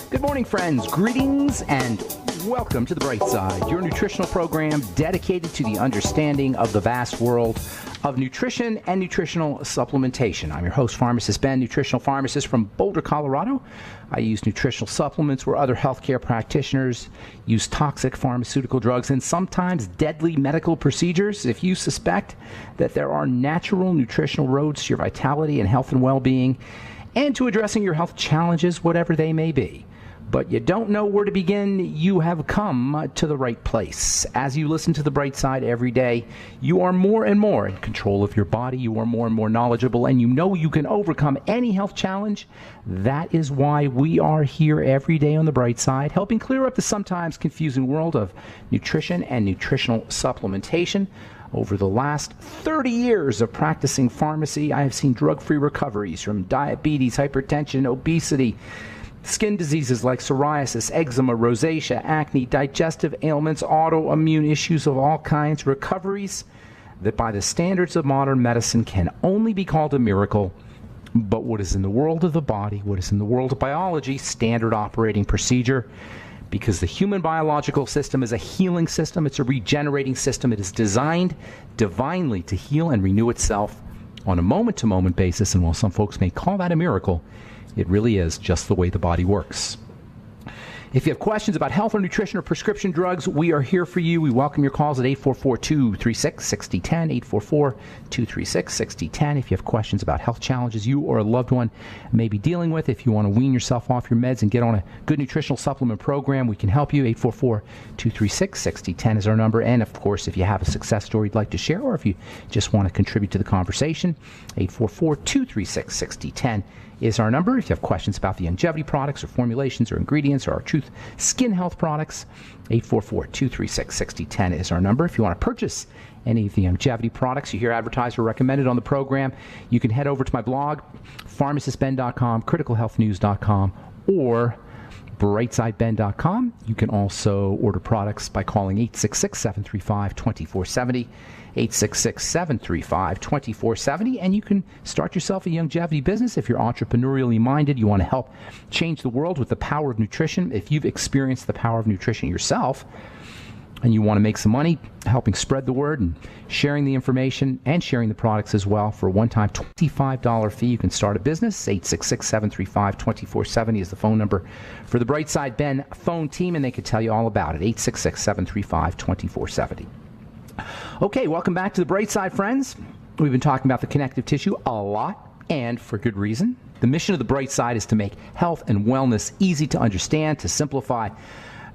Good morning, friends. Greetings and welcome to The Bright Side, your nutritional program dedicated to the understanding of the vast world of nutrition and nutritional supplementation. I'm your host, Pharmacist Ben, nutritional pharmacist from Boulder, Colorado. I use nutritional supplements where other healthcare practitioners use toxic pharmaceutical drugs and sometimes deadly medical procedures. If you suspect that there are natural nutritional roads to your vitality and health and well-being and to addressing your health challenges, whatever they may be, but you don't know where to begin, you have come to the right place. As you listen to The Bright Side every day, you are more and more in control of your body. You are more and more knowledgeable, and you know you can overcome any health challenge. That is why we are here every day on The Bright Side, helping clear up the sometimes confusing world of nutrition and nutritional supplementation. Over the last 30 years of practicing pharmacy, I have seen drug-free recoveries from diabetes, hypertension, obesity, skin diseases like psoriasis, eczema, rosacea, acne, digestive ailments, autoimmune issues of all kinds, recoveries that by the standards of modern medicine can only be called a miracle. But what is in the world of the body, what is in the world of biology, standard operating procedure, because the human biological system is a healing system, it's a regenerating system. It is designed divinely to heal and renew itself on a moment-to-moment basis, and while some folks may call that a miracle, it really is just the way the body works. If you have questions about health or nutrition or prescription drugs, we are here for you. We welcome your calls at 844-236-6010, 844-236-6010. If you have questions about health challenges you or a loved one may be dealing with, if you want to wean yourself off your meds and get on a good nutritional supplement program, we can help you. 844-236-6010 is our number. And, of course, if you have a success story you'd like to share or if you just want to contribute to the conversation, 844-236-6010 is our number. If you have questions about the longevity products or formulations or ingredients or our Truth Skin Health products, 844-236-6010 is our number. If you want to purchase any of the longevity products you hear advertised or recommended on the program, you can head over to my blog, pharmacistben.com, criticalhealthnews.com, or brightsideben.com. You can also order products by calling 866-735-2470, 866-735-2470, and you can start yourself a longevity business if you're entrepreneurially minded. You want to help change the world with the power of nutrition. If you've experienced the power of nutrition yourself and you want to make some money helping spread the word and sharing the information and sharing the products as well, for a one-time $25 fee, you can start a business. 866-735-2470 is the phone number for the Brightside Ben phone team, and they can tell you all about it. 866-735-2470. Okay, welcome back to The Bright Side, friends. We've been talking about the connective tissue a lot, and for good reason. The mission of The Bright Side is to make health and wellness easy to understand, to simplify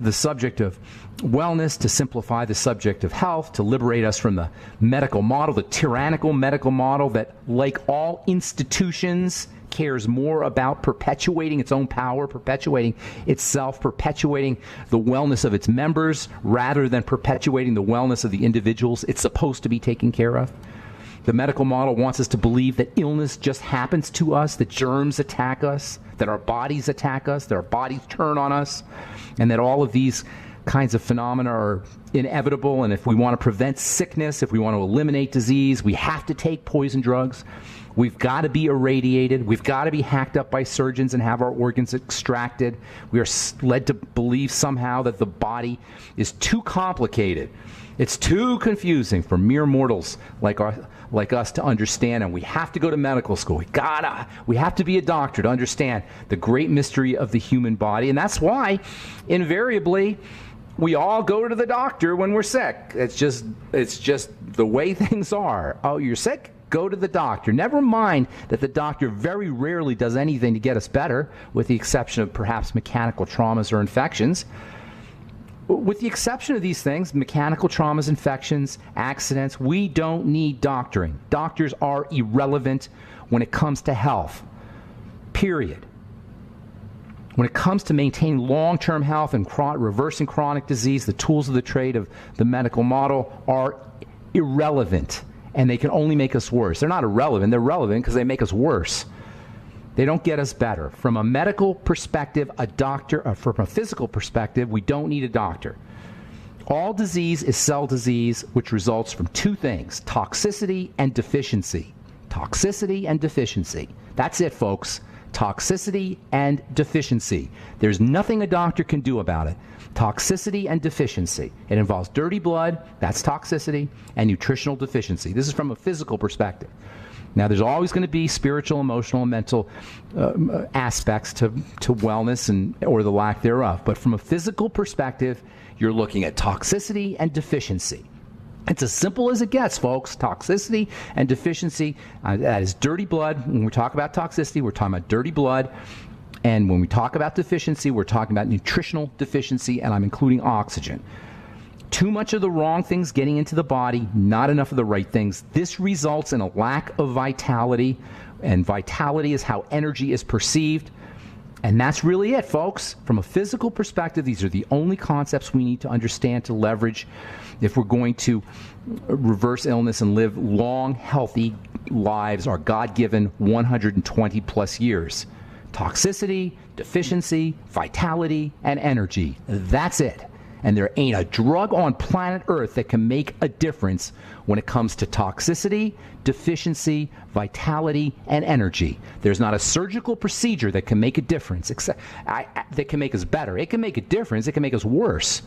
the subject of wellness, to simplify the subject of health, to liberate us from the medical model, the tyrannical medical model that, like all institutions, cares more about perpetuating its own power, perpetuating itself, perpetuating the wellness of its members, rather than perpetuating the wellness of the individuals it's supposed to be taking care of. The medical model wants us to believe that illness just happens to us, that germs attack us, that our bodies attack us, that our bodies turn on us, and that all of these kinds of phenomena are inevitable. And if we want to prevent sickness, if we want to eliminate disease, we have to take poison drugs. We've got to be irradiated. We've got to be hacked up by surgeons and have our organs extracted. We are led to believe somehow that the body is too complicated. It's too confusing for mere mortals like us to understand, and we have to go to medical school. We have to be a doctor to understand the great mystery of the human body, and that's why, invariably, we all go to the doctor when we're sick. It's just the way things are. Oh, you're sick? Go to the doctor. Never mind that the doctor very rarely does anything to get us better, with the exception of perhaps mechanical traumas or infections. With the exception of these things, mechanical traumas, infections, accidents, we don't need doctoring. Doctors are irrelevant when it comes to health, period. When it comes to maintaining long-term health and reversing chronic disease, the tools of the trade of the medical model are irrelevant, and they can only make us worse. They're not irrelevant. They're relevant because they make us worse. They don't get us better. From a medical perspective, a doctor, from a physical perspective, we don't need a doctor. All disease is cell disease, which results from two things, toxicity and deficiency. Toxicity and deficiency. That's it, folks. Toxicity and deficiency. There's nothing a doctor can do about it. Toxicity and deficiency. It involves dirty blood, that's toxicity, and nutritional deficiency. This is from a physical perspective. Now, there's always going to be spiritual, emotional, and mental aspects to wellness or the lack thereof. But from a physical perspective, you're looking at toxicity and deficiency. It's as simple as it gets, folks. Toxicity and deficiency, that is dirty blood. When we talk about toxicity, we're talking about dirty blood. And when we talk about deficiency, we're talking about nutritional deficiency, and I'm including oxygen. Too much of the wrong things getting into the body, not enough of the right things. This results in a lack of vitality, and vitality is how energy is perceived. And that's really it, folks. From a physical perspective, these are the only concepts we need to understand to leverage if we're going to reverse illness and live long, healthy lives, our God-given 120 plus years. Toxicity, deficiency, vitality, and energy. That's it. And there ain't a drug on planet Earth that can make a difference when it comes to toxicity, deficiency, vitality, and energy. There's not a surgical procedure that can make a difference, that can make us better. It can make a difference. It can make us worse.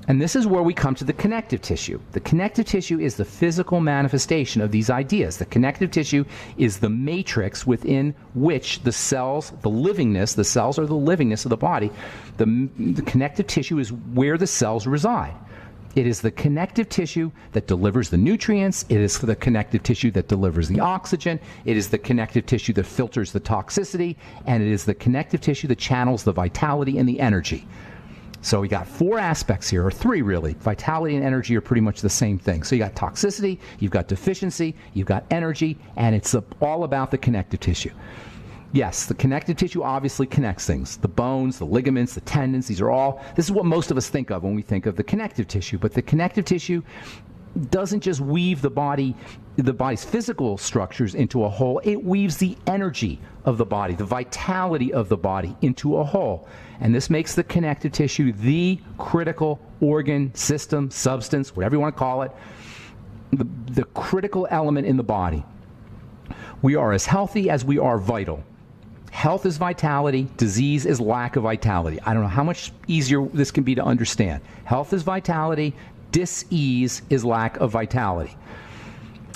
And this is where we come to the connective tissue. The connective tissue is the physical manifestation of these ideas. The connective tissue is the matrix within which the cells, the cells are the livingness of the body. The connective tissue is where the cells reside. It is the connective tissue that delivers the nutrients. It is the connective tissue that delivers the oxygen. It is the connective tissue that filters the toxicity. And it is the connective tissue that channels the vitality and the energy. So we got four aspects here, or three really. Vitality and energy are pretty much the same thing. So you got toxicity, you've got deficiency, you've got energy, and it's all about the connective tissue. Yes, the connective tissue obviously connects things. The bones, the ligaments, the tendons, this is what most of us think of when we think of the connective tissue. But the connective tissue doesn't just weave the body's physical structures into a whole. It weaves the energy of the body, the vitality of the body into a whole. And this makes the connective tissue the critical organ, system, substance, whatever you want to call it, the critical element in the body. We are as healthy as we are vital. Health is vitality. Disease is lack of vitality. I don't know how much easier this can be to understand. Health is vitality. Dis-ease is lack of vitality.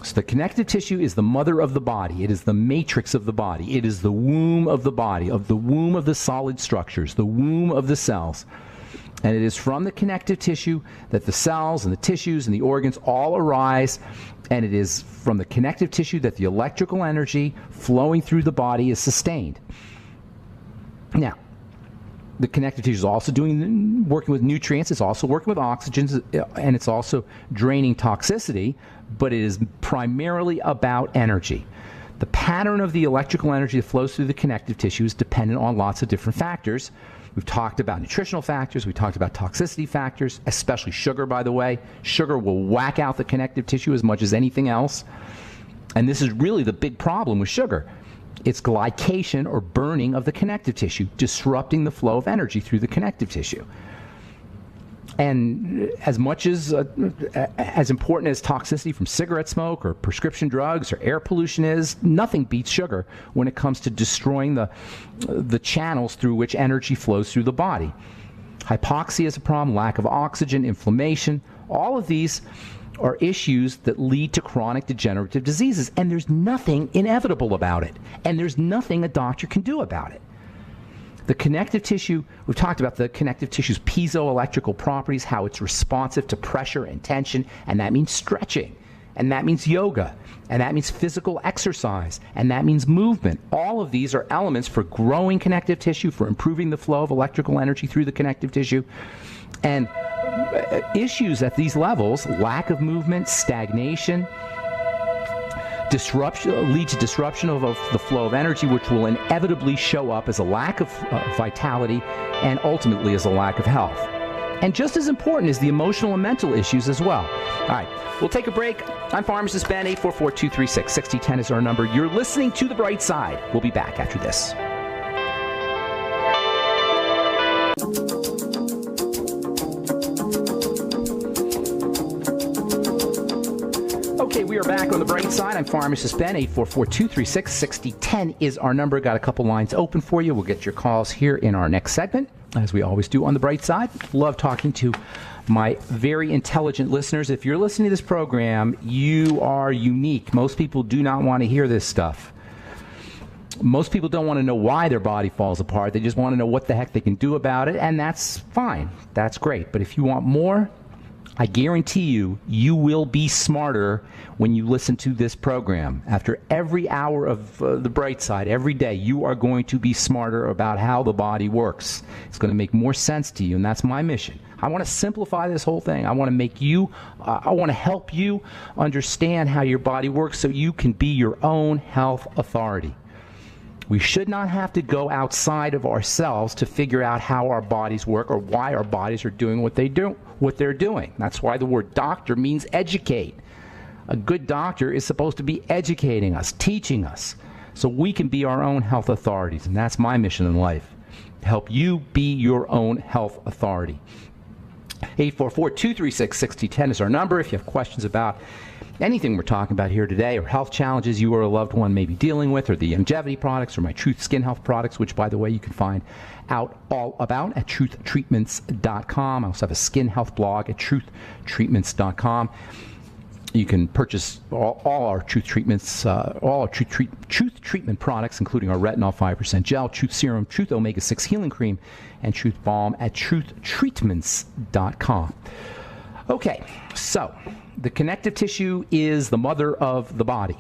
So the connective tissue is the mother of the body. It is the matrix of the body. It is the womb of the body, of the womb of the solid structures, the womb of the cells. And it is from the connective tissue that the cells and the tissues and the organs all arise. And it is from the connective tissue that the electrical energy flowing through the body is sustained. Now, the connective tissue is also working with nutrients. It's also working with oxygen, and it's also draining toxicity, but it is primarily about energy. The pattern of the electrical energy that flows through the connective tissue is dependent on lots of different factors. We've talked about nutritional factors. We talked about toxicity factors, especially sugar, by the way. Sugar will whack out the connective tissue as much as anything else. And this is really the big problem with sugar. It's glycation or burning of the connective tissue, disrupting the flow of energy through the connective tissue. And as much as important as toxicity from cigarette smoke or prescription drugs or air pollution is, nothing beats sugar when it comes to destroying the channels through which energy flows through the body. Hypoxia is a problem, lack of oxygen, inflammation. All of these are issues that lead to chronic degenerative diseases, and there's nothing inevitable about it, and there's nothing a doctor can do about it. The connective tissue, we've talked about the connective tissue's piezoelectrical properties, how it's responsive to pressure and tension, and that means stretching, and that means yoga, and that means physical exercise, and that means movement. All of these are elements for growing connective tissue, for improving the flow of electrical energy through the connective tissue. And issues at these levels, lack of movement, stagnation, lead to disruption of the flow of energy, which will inevitably show up as a lack of vitality and ultimately as a lack of health. And just as important is the emotional and mental issues as well. All right, we'll take a break. I'm Pharmacist Ben. 844-236-6010 is our number. You're listening to The Bright Side. We'll be back after this. Okay, we are back on The Bright Bright Side. I'm Pharmacist Ben. 844-236-6010 is our number. Got a couple lines open for you. We'll get your calls here in our next segment, as we always do on the Bright Side. Love talking to my very intelligent listeners. If you're listening to this program, you are unique. Most people do not want to hear this stuff. Most people don't want to know why their body falls apart. They just want to know what the heck they can do about it, and that's fine. That's great. But if you want more, I guarantee you, you will be smarter when you listen to this program. After every hour of the Bright Side, every day, you are going to be smarter about how the body works. It's going to make more sense to you, and that's my mission. I want to simplify this whole thing. I want to make you, I want to help you understand how your body works so you can be your own health authority. We should not have to go outside of ourselves to figure out how our bodies work or why our bodies are doing what they're doing. That's why the word doctor means educate. A good doctor is supposed to be educating us, teaching us, so we can be our own health authorities. And that's my mission in life, to help you be your own health authority. 844-236-6010 is our number. If you have questions about anything we're talking about here today, or health challenges you or a loved one may be dealing with, or the longevity products, or my Truth Skin Health products, which, by the way, you can find out all about at truthtreatments.com. I also have a skin health blog at truthtreatments.com. You can purchase all our Truth Treatments, all our Truth Treatment products, including our Retinol 5% Gel, Truth Serum, Truth Omega-6 Healing Cream, and Truth Balm at truthtreatments.com. Okay, so the connective tissue is the mother of the body.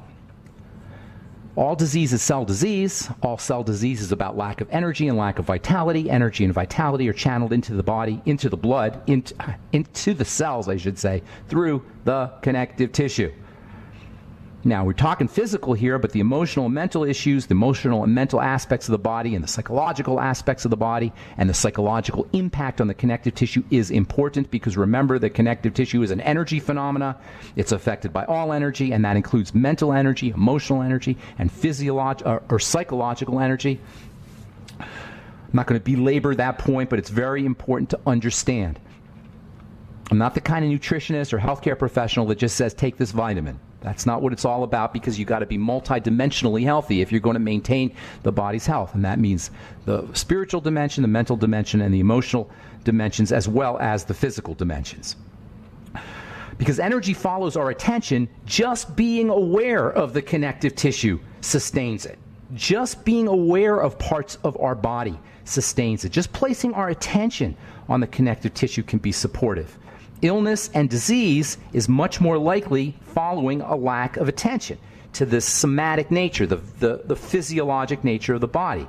All disease is cell disease. All cell disease is about lack of energy and lack of vitality. Energy and vitality are channeled into the body, into the blood, into the cells, I should say, through the connective tissue. Now, we're talking physical here, but the emotional and mental issues, the emotional and mental aspects of the body, and the psychological aspects of the body, and the psychological impact on the connective tissue is important, because remember, the connective tissue is an energy phenomena. It's affected by all energy, and that includes mental energy, emotional energy, and physiological or psychological energy. I'm not going to belabor that point, but it's very important to understand. I'm not the kind of nutritionist or healthcare professional that just says, take this vitamin. That's not what it's all about, because you've got to be multidimensionally healthy if you're going to maintain the body's health. And that means the spiritual dimension, the mental dimension, and the emotional dimensions, as well as the physical dimensions. Because energy follows our attention, just being aware of the connective tissue sustains it. Just being aware of parts of our body sustains it. Just placing our attention on the connective tissue can be supportive. Illness and disease is much more likely following a lack of attention to the somatic nature, the physiologic nature of the body.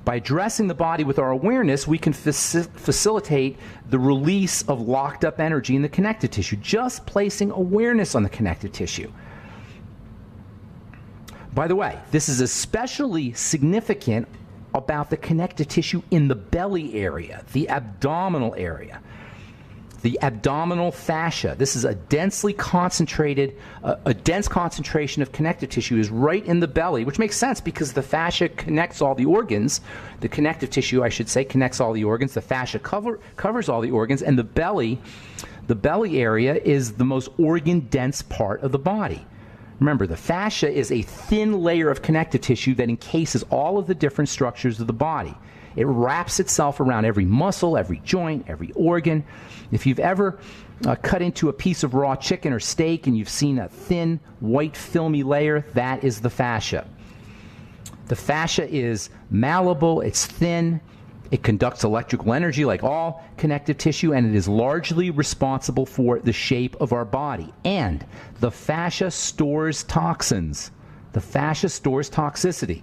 By addressing the body with our awareness, we can facilitate the release of locked up energy in the connective tissue, just placing awareness on the connective tissue. By the way, this is especially significant about the connective tissue in the belly area, the abdominal area. The abdominal fascia. This is a densely concentrated, a dense concentration of connective tissue is right in the belly, which makes sense because the fascia connects all the organs. The connective tissue, I should say, connects all the organs. The fascia covers all the organs, and the belly area is the most organ-dense part of the body. Remember, the fascia is a thin layer of connective tissue that encases all of the different structures of the body. It wraps itself around every muscle, every joint, every organ. If you've ever cut into a piece of raw chicken or steak and you've seen a thin, white, filmy layer, that is the fascia. The fascia is malleable, it's thin, it conducts electrical energy like all connective tissue, and it is largely responsible for the shape of our body. And the fascia stores toxins. The fascia stores toxicity.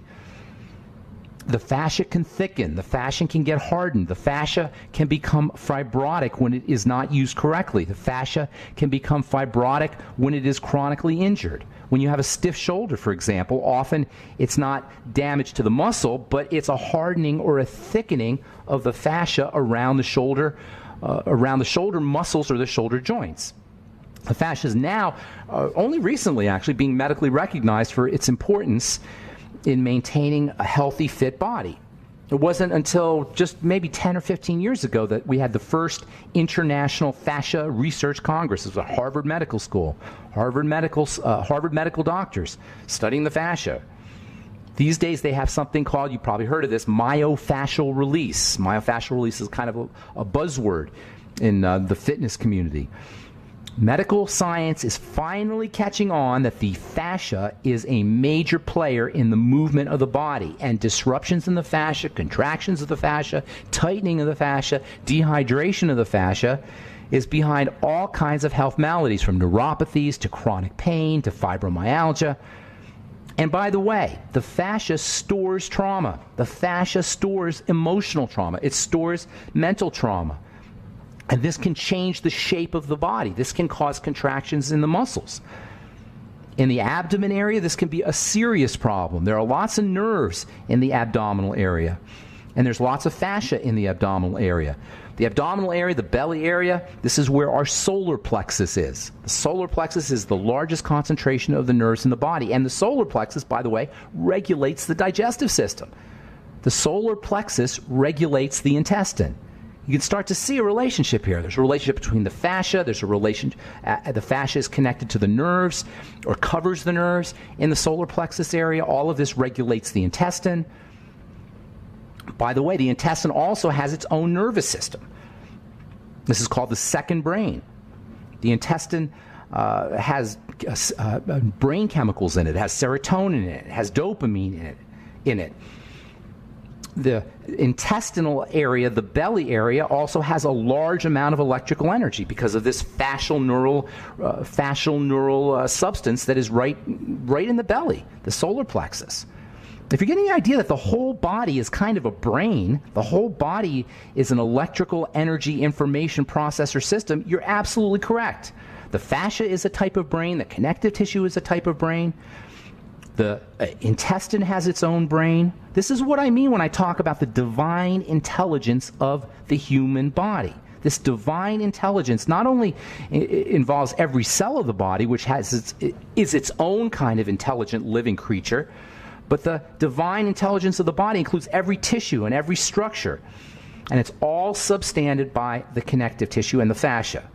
The fascia can thicken. The fascia can get hardened. The fascia can become fibrotic when it is not used correctly. The fascia can become fibrotic when it is chronically injured. When you have a stiff shoulder, for example, often it's not damage to the muscle, but it's a hardening or a thickening of the fascia around the shoulder muscles or the shoulder joints. The fascia is now, only recently actually, being medically recognized for its importance in maintaining a healthy, fit body. It wasn't until just maybe 10 or 15 years ago that we had the first International Fascia Research Congress. It was at Harvard Medical School, Harvard medical doctors studying the fascia. These days they have something called, you probably heard of this, myofascial release. Myofascial release is kind of a buzzword in the fitness community. Medical science is finally catching on that the fascia is a major player in the movement of the body, and disruptions in the fascia, contractions of the fascia, tightening of the fascia, dehydration of the fascia is behind all kinds of health maladies, from neuropathies to chronic pain to fibromyalgia. And by the way, the fascia stores trauma. The fascia stores emotional trauma. It stores mental trauma. And this can change the shape of the body. This can cause contractions in the muscles. In the abdomen area, this can be a serious problem. There are lots of nerves in the abdominal area. And there's lots of fascia in the abdominal area. The abdominal area, the belly area, this is where our solar plexus is. The solar plexus is the largest concentration of the nerves in the body. And the solar plexus, by the way, regulates the digestive system. The solar plexus regulates the intestine. You can start to see a relationship here. There's a relationship between the fascia. There's a relation. The fascia is connected to the nerves or covers the nerves in the solar plexus area. All of this regulates the intestine. By the way, the intestine also has its own nervous system. This is called the second brain. The intestine has brain chemicals in it. It has serotonin in it. It has dopamine in it. The intestinal area, the belly area, also has a large amount of electrical energy because of this fascial neural substance that is right in the belly, the solar plexus. If you're getting the idea that the whole body is kind of a brain, the whole body is an electrical energy information processor system, you're absolutely correct. The fascia is a type of brain. The connective tissue is a type of brain. The intestine has its own brain. This is what I mean when I talk about the divine intelligence of the human body. This divine intelligence not only involves every cell of the body, which is its own kind of intelligent living creature, but the divine intelligence of the body includes every tissue and every structure. And it's all substandard by the connective tissue and the fascia.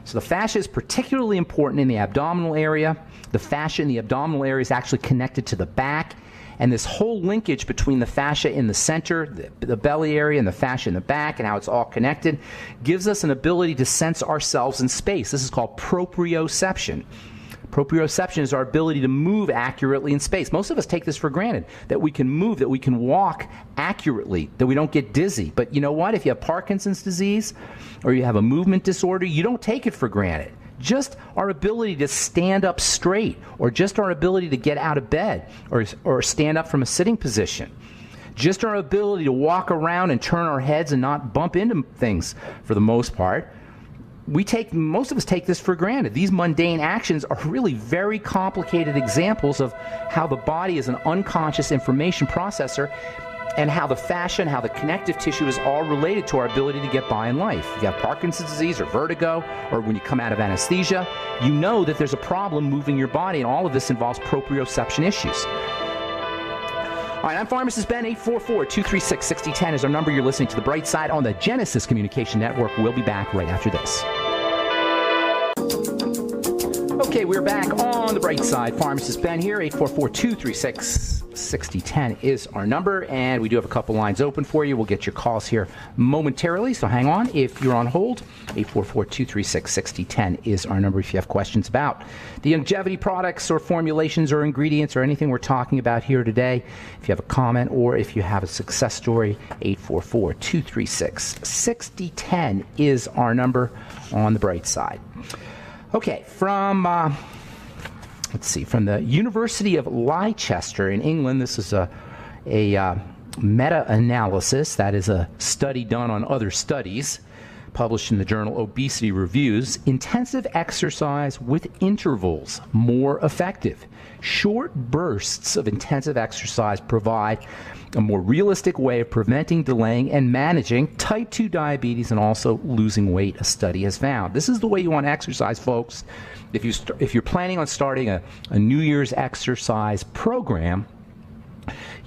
So the fascia is particularly important in the abdominal area. The fascia in the abdominal area is actually connected to the back. And this whole linkage between the fascia in the center, the belly area, and the fascia in the back, and how it's all connected, gives us an ability to sense ourselves in space. This is called proprioception. Proprioception is our ability to move accurately in space. Most of us take this for granted, that we can move, that we can walk accurately, that we don't get dizzy. But you know what? If you have Parkinson's disease or you have a movement disorder, you don't take it for granted. Just our ability to stand up straight, or just our ability to get out of bed or stand up from a sitting position. Just our ability to walk around and turn our heads and not bump into things for the most part. Most of us take this for granted. These mundane actions are really very complicated examples of how the body is an unconscious information processor, and how the fascia and how the connective tissue is all related to our ability to get by in life. If you have Parkinson's disease or vertigo, or when you come out of anesthesia, you know that there's a problem moving your body, and all of this involves proprioception issues. All right, I'm Pharmacist Ben. 844-236-6010 is our number. You're listening to The Bright Side on the Genesis Communication Network. We'll be back right after this. Okay, we're back on The Bright Side. Pharmacist Ben here. 844-236-6010 is our number, and we do have a couple lines open for you. We'll get your calls here momentarily, so hang on. If you're on hold, 844-236-6010 is our number if you have questions about the longevity products or formulations or ingredients or anything we're talking about here today. If you have a comment or if you have a success story, 844-236-6010 is our number on The Bright Side. Okay, from the University of Leicester in England, this is a meta-analysis, that is a study done on other studies, published in the journal Obesity Reviews. Intensive exercise with intervals more effective. Short bursts of intensive exercise provide a more realistic way of preventing, delaying, and managing type 2 diabetes and also losing weight, a study has found. This is the way you want to exercise, folks. If you're planning on starting a New Year's exercise program,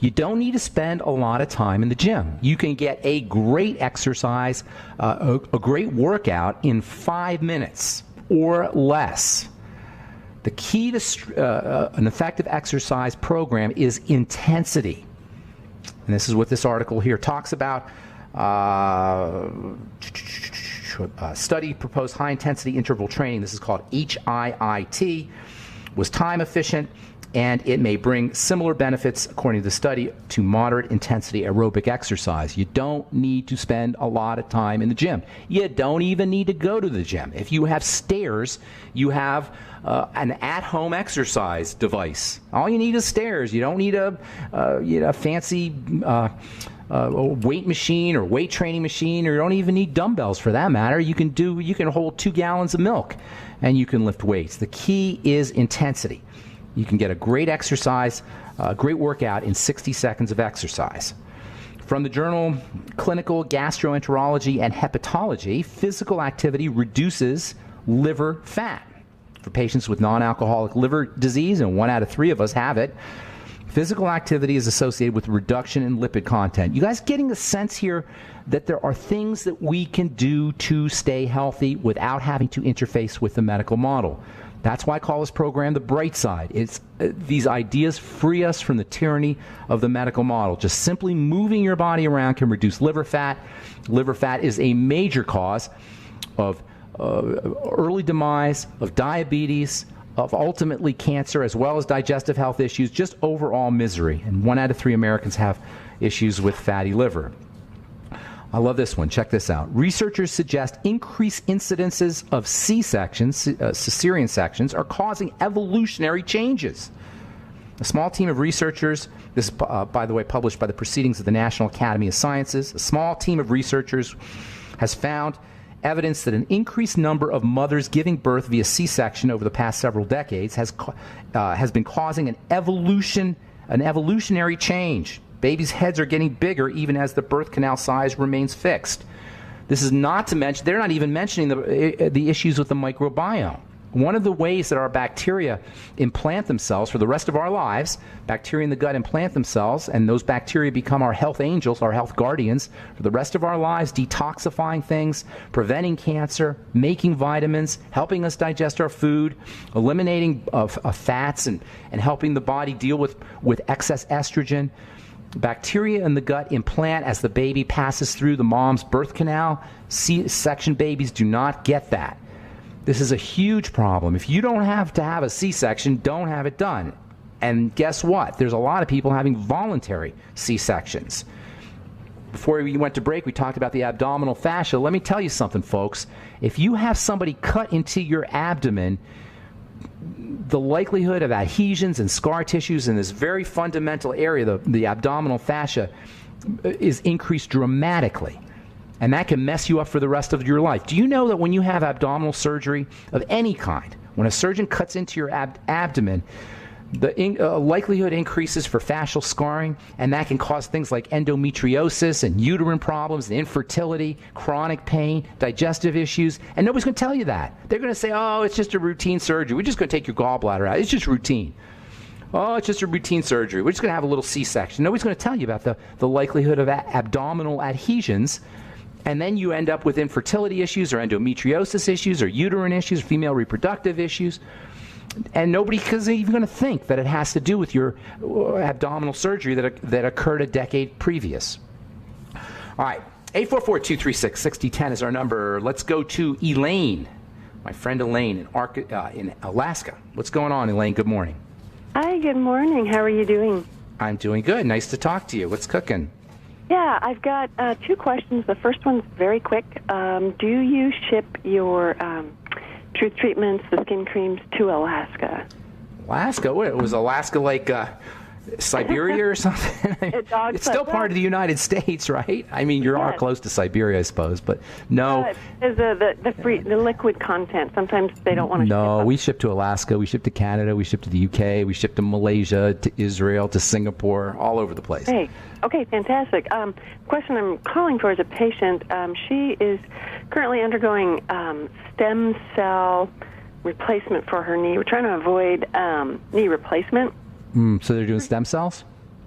You don't need to spend a lot of time in the gym. You can get a great exercise, a great workout in 5 minutes or less. The key to an effective exercise program is intensity. And this is what this article here talks about. Study proposed high-intensity interval training. This is called HIIT. Was time efficient, and it may bring similar benefits, according to the study, to moderate intensity aerobic exercise. You don't need to spend a lot of time in the gym. You don't even need to go to the gym. If you have stairs, you have an at-home exercise device. All you need is stairs. You don't need a fancy weight machine or weight training machine, or you don't even need dumbbells for that matter. You can hold 2 gallons of milk and you can lift weights. The key is intensity. You can get a great exercise, a great workout in 60 seconds of exercise. From the journal Clinical Gastroenterology and Hepatology, physical activity reduces liver fat. For patients with non-alcoholic liver disease, and 1 out of 3 of us have it, physical activity is associated with reduction in lipid content. You guys getting a sense here that there are things that we can do to stay healthy without having to interface with the medical model? That's why I call this program The Bright Side. These ideas free us from the tyranny of the medical model. Just simply moving your body around can reduce liver fat. Liver fat is a major cause of early demise, of diabetes, of ultimately cancer, as well as digestive health issues, just overall misery. And 1 out of 3 Americans have issues with fatty liver. I love this one. Check this out. Researchers suggest increased incidences of C-sections, cesarean sections, are causing evolutionary changes. A small team of researchers, this is, by the way, published by the Proceedings of the National Academy of Sciences, a small team of researchers has found evidence that an increased number of mothers giving birth via C-section over the past several decades has been causing an evolutionary change. Babies' heads are getting bigger even as the birth canal size remains fixed. This is not to mention, they're not even mentioning the issues with the microbiome. One of the ways that our bacteria implant themselves for the rest of our lives, bacteria in the gut implant themselves, and those bacteria become our health angels, our health guardians, for the rest of our lives, detoxifying things, preventing cancer, making vitamins, helping us digest our food, eliminating fats, and helping the body deal with excess estrogen. Bacteria in the gut implant as the baby passes through the mom's birth canal. C-section babies do not get that. This is a huge problem. If you don't have to have a C-section, don't have it done. And guess what? There's a lot of people having voluntary C-sections. Before we went to break, we talked about the abdominal fascia. Let me tell you something, folks. If you have somebody cut into your abdomen, the likelihood of adhesions and scar tissues in this very fundamental area, the abdominal fascia, is increased dramatically. And that can mess you up for the rest of your life. Do you know that when you have abdominal surgery of any kind, when a surgeon cuts into your abdomen, the likelihood increases for fascial scarring, and that can cause things like endometriosis and uterine problems, infertility, chronic pain, digestive issues, and nobody's going to tell you that. They're going to say, oh, it's just a routine surgery. We're just going to take your gallbladder out. It's just routine. Oh, it's just a routine surgery. We're just going to have a little C-section. Nobody's going to tell you about the likelihood of abdominal adhesions. And then you end up with infertility issues or endometriosis issues or uterine issues, female reproductive issues. And nobody is even going to think that it has to do with your abdominal surgery that occurred a decade previous. All right, 844-236-6010 is our number. Let's go to Elaine, my friend Elaine in Alaska. What's going on, Elaine? Good morning. Hi, good morning. How are you doing? I'm doing good. Nice to talk to you. What's cooking? Yeah, I've got 2 questions. The first one's very quick. Do you ship your Truth Treatments, the skin creams, to Alaska? Alaska? What, was Alaska like Siberia or something? It's still part of the United States, right? I mean, you are close to Siberia, I suppose, but no. The liquid content, sometimes they don't want to ship. No, we ship to Alaska, we ship to Canada, we ship to the UK, we ship to Malaysia, to Israel, to Singapore, all over the place. Hey, okay, fantastic. Question I'm calling for is a patient. She is currently undergoing stem cell replacement for her knee. We're trying to avoid knee replacement. So they're doing stem cells?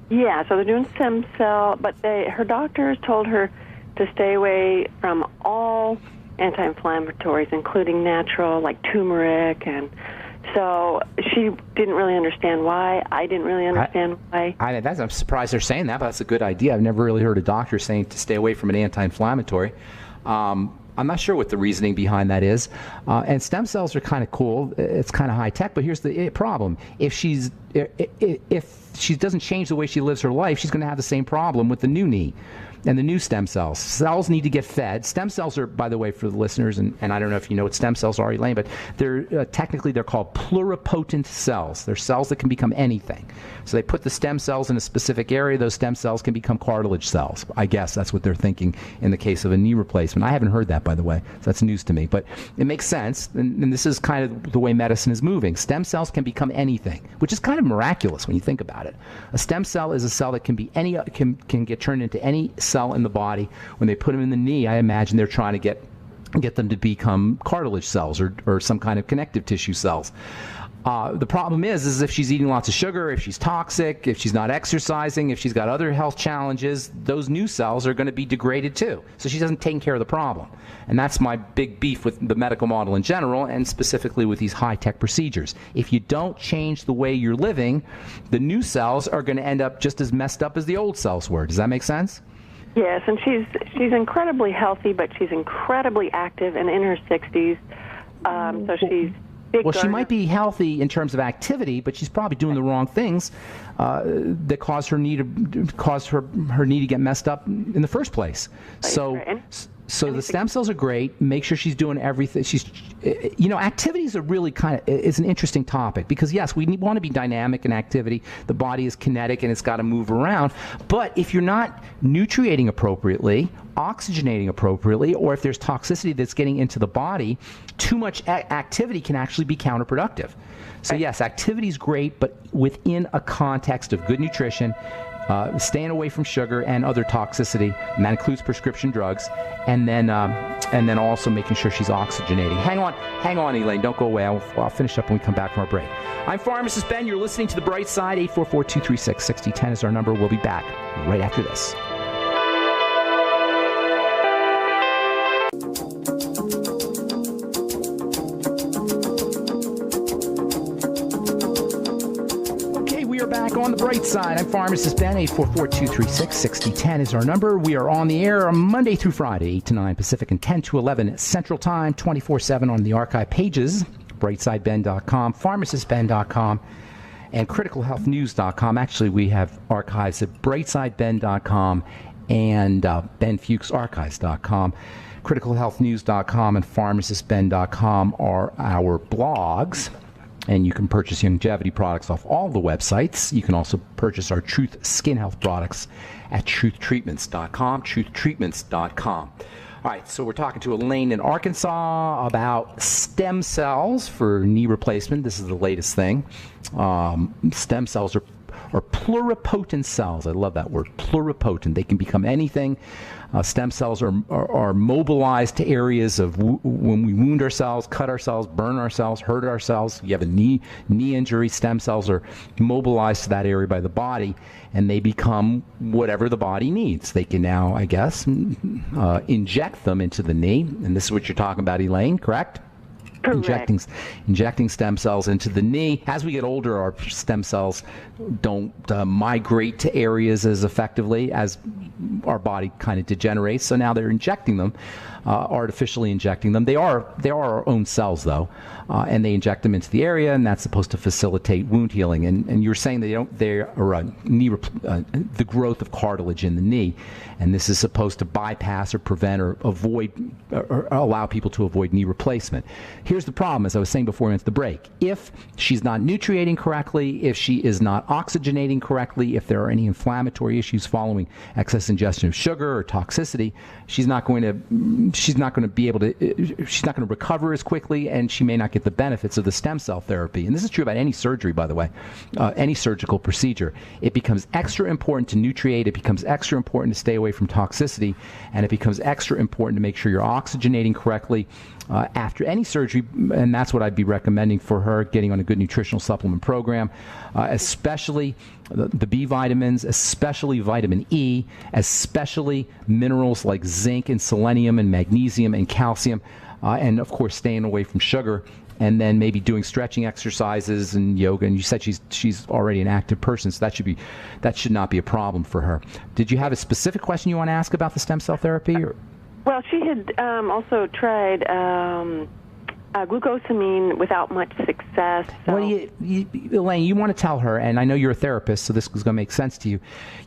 Yeah, so they're doing stem cell, but her doctors told her to stay away from all anti-inflammatories, including natural, like turmeric, and so she didn't really understand why. I didn't really understand why. I'm surprised they're saying that, but that's a good idea. I've never really heard a doctor saying to stay away from an anti-inflammatory. I'm not sure what the reasoning behind that is. And stem cells are kind of cool. It's kind of high tech, but here's the problem. If she doesn't change the way she lives her life, she's going to have the same problem with the new knee and the new stem cells. Cells need to get fed. Stem cells are, by the way, for the listeners, and I don't know if you know what stem cells are, Elaine, but technically they're called pluripotent cells. They're cells that can become anything. So they put the stem cells in a specific area. Those stem cells can become cartilage cells. I guess that's what they're thinking in the case of a knee replacement. I haven't heard that, by the way. So that's news to me. But it makes sense, and this is kind of the way medicine is moving. Stem cells can become anything, which is kind of miraculous when you think about it. A stem cell is a cell that can be can get turned into any cell in the body. When they put them in the knee, I imagine they're trying to get them to become cartilage cells or some kind of connective tissue cells. The problem is if she's eating lots of sugar, if she's toxic, if she's not exercising, if she's got other health challenges, those new cells are going to be degraded too. So she doesn't take care of the problem. And that's my big beef with the medical model in general, and specifically with these high-tech procedures. If you don't change the way you're living, the new cells are going to end up just as messed up as the old cells were. Does that make sense? Yes, and she's incredibly healthy, but she's incredibly active and in her 60s. So she's big. Well, she might be healthy in terms of activity, but she's probably doing the wrong things that cause her knee to get messed up in the first place. So the stem cells are great. Make sure she's doing everything. Activities are really it's an interesting topic because, yes, we want to be dynamic in activity. The body is kinetic and it's got to move around. But if you're not nutriating appropriately, oxygenating appropriately, or if there's toxicity that's getting into the body, too much activity can actually be counterproductive. So, yes, activity is great, but within a context of good nutrition, staying away from sugar and other toxicity, and that includes prescription drugs, and then also making sure she's oxygenating. Hang on, Elaine. Don't go away. I'll finish up when we come back from our break. I'm Pharmacist Ben. You're listening to The Bright Side. 844-236-6010 is our number. We'll be back right after this. On the bright side, I'm Pharmacist Ben. 844-236-6010 is our number. We are on the air Monday through Friday, 8 to 9 Pacific and 10 to 11 Central Time, 24/7 on the archive pages, brightsideben.com, pharmacistben.com, and criticalhealthnews.com. Actually, we have archives at brightsideben.com and benfuchsarchives.com. criticalhealthnews.com and pharmacistben.com are our blogs. And you can purchase longevity products off all the websites. You can also purchase our Truth Skin Health products at truthtreatments.com, truthtreatments.com. All right, so we're talking to Elaine in Arkansas about stem cells for knee replacement. This is the latest thing. Stem cells are pluripotent cells. I love that word, pluripotent. They can become anything. Stem cells are mobilized to areas of when we wound ourselves, cut ourselves, burn ourselves, hurt ourselves. You have a knee injury, stem cells are mobilized to that area by the body, and they become whatever the body needs. They can now, I guess, inject them into the knee, and this is what you're talking about, Elaine, correct? Injecting stem cells into the knee. As we get older, our stem cells don't migrate to areas as effectively as our body kind of degenerates. So now they're injecting them, artificially injecting them. They are our own cells, though, and they inject them into the area, and that's supposed to facilitate wound healing. And you were saying the growth of cartilage in the knee, and this is supposed to bypass or prevent or avoid or allow people to avoid knee replacement. Here's the problem, as I was saying before we went to the break. If she's not nutriating correctly, if she is not oxygenating correctly, if there are any inflammatory issues following excess ingestion of sugar or toxicity, she's not going to recover as quickly, and she may not get the benefits of the stem cell therapy. And this is true about any surgery, by the way, any surgical procedure. It becomes extra important to nutriate, it becomes extra important to stay away from toxicity, and it becomes extra important to make sure you're oxygenating correctly after any surgery, and that's what I'd be recommending for her, getting on a good nutritional supplement program, especially the B vitamins, especially vitamin E, especially minerals like zinc and selenium and magnesium and calcium, and of course staying away from sugar, and then maybe doing stretching exercises and yoga. And you said she's already an active person, so that should not be a problem for her. Did you have a specific question you want to ask about the stem cell therapy? Or? Well, she had also tried glucosamine without much success. So. Well, Elaine, you want to tell her, and I know you're a therapist, so this is going to make sense to you.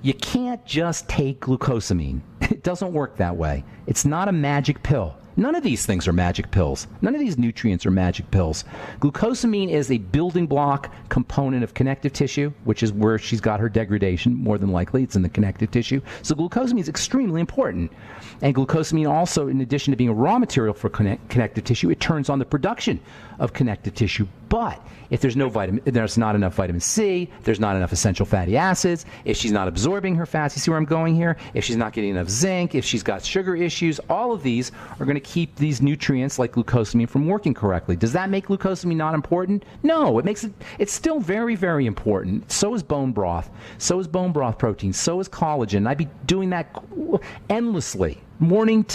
You can't just take glucosamine. It doesn't work that way. It's not a magic pill. None of these things are magic pills. None of these nutrients are magic pills. Glucosamine is a building block component of connective tissue, which is where she's got her degradation, more than likely. It's in the connective tissue. So glucosamine is extremely important. And glucosamine also, in addition to being a raw material for connective tissue, it turns on the production of connective tissue. But if there's not enough vitamin C, there's not enough essential fatty acids, if she's not absorbing her fats, you see where I'm going here? If she's not getting enough zinc, if she's got sugar issues, all of these are going to keep these nutrients like glucosamine from working correctly. Does that make glucosamine not important? No, it's still very, very important. So is bone broth. So is bone broth protein. So is collagen. I'd be doing that endlessly. Morning,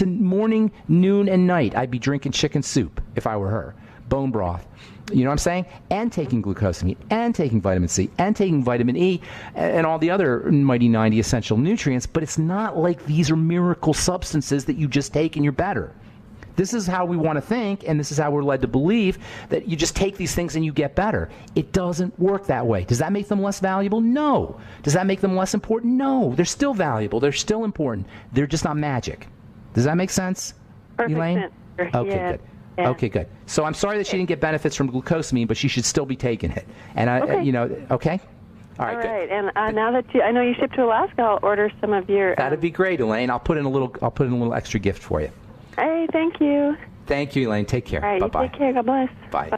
noon, and night. I'd be drinking chicken soup if I were her. Bone broth. You know what I'm saying? And taking glucosamine, and taking vitamin C, and taking vitamin E, and all the other mighty 90 essential nutrients. But it's not like these are miracle substances that you just take and you're better. This is how we want to think, and this is how we're led to believe, that you just take these things and you get better. It doesn't work that way. Does that make them less valuable? No. Does that make them less important? No. They're still valuable. They're still important. They're just not magic. Does that make sense, Perfect Elaine? sense. Okay, Yeah. good. Yeah. Okay, good. So I'm sorry that she didn't get benefits from glucosamine, but she should still be taking it. And okay? All right, All right. good. And now that I know you ship to Alaska, I'll order some of your. That'd be great, Elaine. I'll put in a little extra gift for you. Hey, thank you. Thank you, Elaine. Take care. All right, Bye-bye. you take care. God bless. Bye.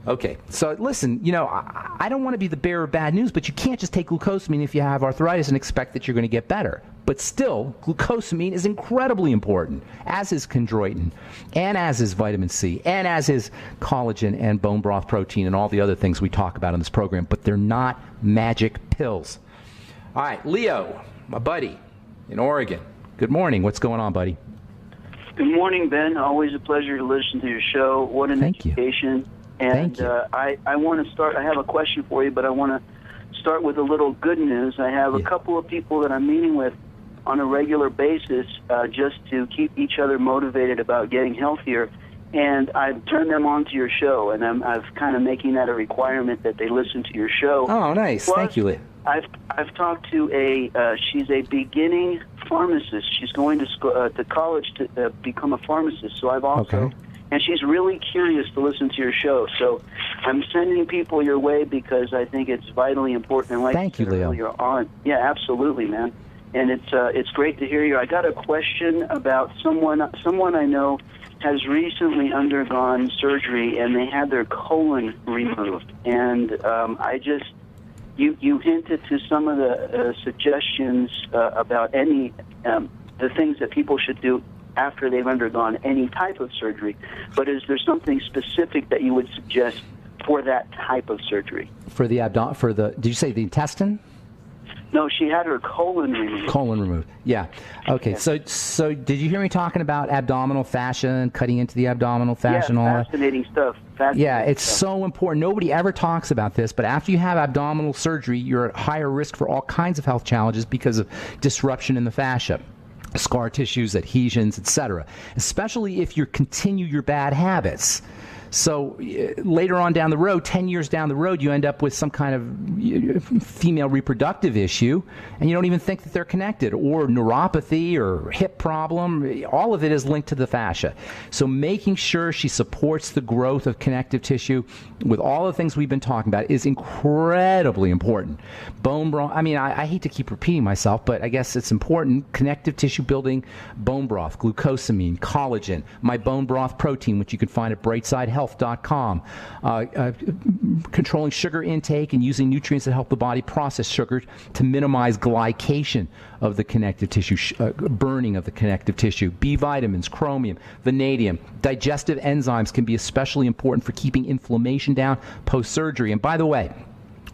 Okay, so listen, I don't want to be the bearer of bad news, but you can't just take glucosamine if you have arthritis and expect that you're going to get better. But still, glucosamine is incredibly important, as is chondroitin, and as is vitamin C, and as is collagen and bone broth protein and all the other things we talk about in this program, but they're not magic pills. All right, Leo, my buddy in Oregon. Good morning. What's going on, buddy? Good morning, Ben. Always a pleasure to listen to your show. What an Thank you. education. And Thank you. I want to start. I have a question for you, but I want to start with a little good news. I have a couple of people that I'm meeting with on a regular basis just to keep each other motivated about getting healthier. And I've turned them on to your show, and I've kind of making that a requirement that they listen to your show. Oh, nice. Plus, Thank you, Leo. I've talked to she's a beginning pharmacist. She's going to college to become a pharmacist. So I've also, Okay. and she's really curious to listen to your show. So I'm sending people your way because I think it's vitally important. And like Thank you, Leo. You're on. Yeah, absolutely, man. And it's great to hear you. I got a question about someone I know has recently undergone surgery and they had their colon removed. And you hinted to some of the suggestions about the things that people should do after they've undergone any type of surgery. But is there something specific that you would suggest for that type of surgery? For the did you say the intestine? No, she had her colon removed. Colon removed. Yeah. Okay. Yeah. So did you hear me talking about abdominal fascia and cutting into the abdominal fascia and all that? Fascinating stuff. Yeah, it's so important. Nobody ever talks about this, but after you have abdominal surgery, you're at higher risk for all kinds of health challenges because of disruption in the fascia, scar tissues, adhesions, etc. Especially if you continue your bad habits. So later on down the road, 10 years down the road, you end up with some kind of female reproductive issue, and you don't even think that they're connected, or neuropathy or hip problem. All of it is linked to the fascia. So making sure she supports the growth of connective tissue with all the things we've been talking about is incredibly important. Bone broth, I hate to keep repeating myself, but I guess it's important. Connective tissue building, bone broth, glucosamine, collagen, my bone broth protein, which you can find at Brightside Health nutrientshealth.com. Controlling sugar intake and using nutrients that help the body process sugar to minimize glycation of the connective tissue, burning of the connective tissue. B vitamins, chromium, vanadium. Digestive enzymes can be especially important for keeping inflammation down post-surgery. And by the way,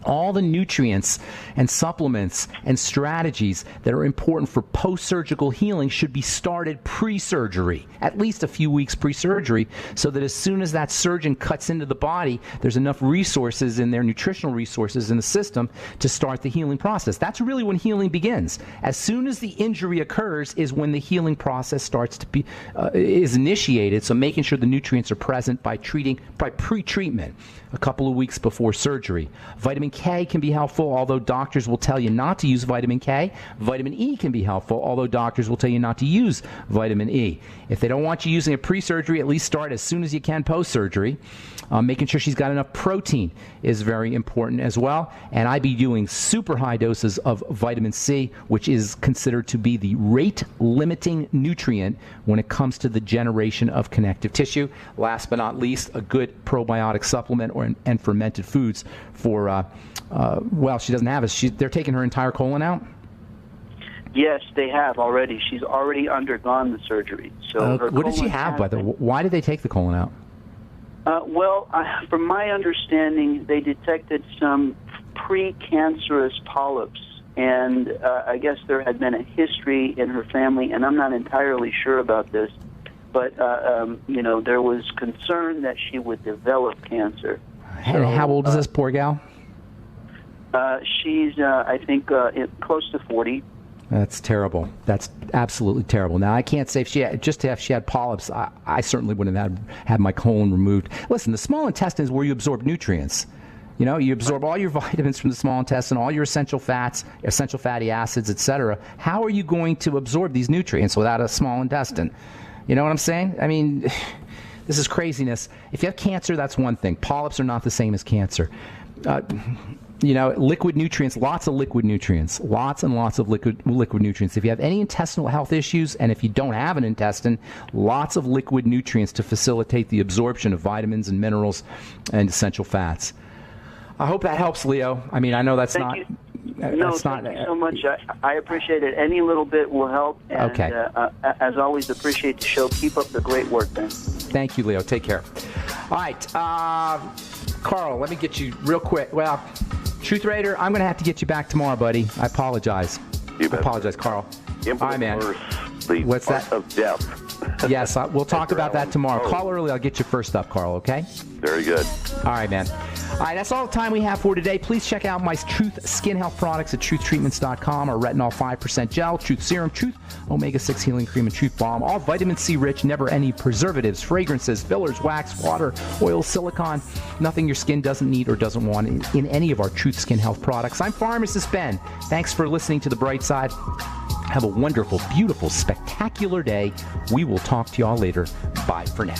all the nutrients and supplements and strategies that are important for post-surgical healing should be started pre-surgery, at least a few weeks pre-surgery, so that as soon as that surgeon cuts into the body, there's enough resources in their nutritional resources in the system to start the healing process. That's really when healing begins. As soon as the injury occurs is when the healing process starts to be is initiated. So making sure the nutrients are present by pre-treatment a couple of weeks before surgery. Vitamin K can be helpful, although doctors will tell you not to use vitamin K. Vitamin E can be helpful, although doctors will tell you not to use vitamin E. If they don't want you using it pre-surgery, at least start as soon as you can post-surgery. Making sure she's got enough protein is very important as well. And I'd be doing super high doses of vitamin C, which is considered to be the rate-limiting nutrient when it comes to the generation of connective tissue. Last but not least, a good probiotic supplement and fermented foods for, well, she doesn't have it. They're taking her entire colon out? Yes, they have already. She's already undergone the surgery. So what did she have, by the way? Why did they take the colon out? Well, from my understanding, they detected some precancerous polyps, and I guess there had been a history in her family, and I'm not entirely sure about this, but, there was concern that she would develop cancer. And how old is this poor gal? She's, I think, close to 40. That's terrible. That's absolutely terrible. Now, I can't say if she had polyps, I certainly wouldn't have had my colon removed. Listen, the small intestine is where you absorb nutrients. You absorb all your vitamins from the small intestine, all your essential fats, essential fatty acids, etc. How are you going to absorb these nutrients without a small intestine? You know what I'm saying? I mean, this craziness. If you have cancer, that's one thing. Polyps are not the same as cancer. Liquid nutrients, lots of liquid nutrients, lots and lots of liquid nutrients. If you have any intestinal health issues, and if you don't have an intestine, lots of liquid nutrients to facilitate the absorption of vitamins and minerals and essential fats. I hope that helps, Leo. I mean, I know that's Thank you so much. I appreciate it. Any little bit will help. And, okay. As always, appreciate the show. Keep up the great work, Ben. Thank you, Leo. Take care. All right. Carl, let me get you real quick. Well, Truth Raider, I'm going to have to get you back tomorrow, buddy. I apologize. You bet. I apologize, Carl. All right, man. What's that? Of death. Yes, we'll talk about that tomorrow. Call early. I'll get you first up, Carl, okay? Very good. All right, man. All right, that's all the time we have for today. Please check out my Truth Skin Health products at truthtreatments.com. Our Retinol 5% Gel, Truth Serum, Truth Omega-6 Healing Cream, and Truth Balm. All vitamin C rich, never any preservatives, fragrances, fillers, wax, water, oil, silicone. Nothing your skin doesn't need or doesn't want in any of our Truth Skin Health products. I'm Pharmacist Ben. Thanks for listening to The Bright Side. Have a wonderful, beautiful, spectacular day. We will talk to y'all later. Bye for now.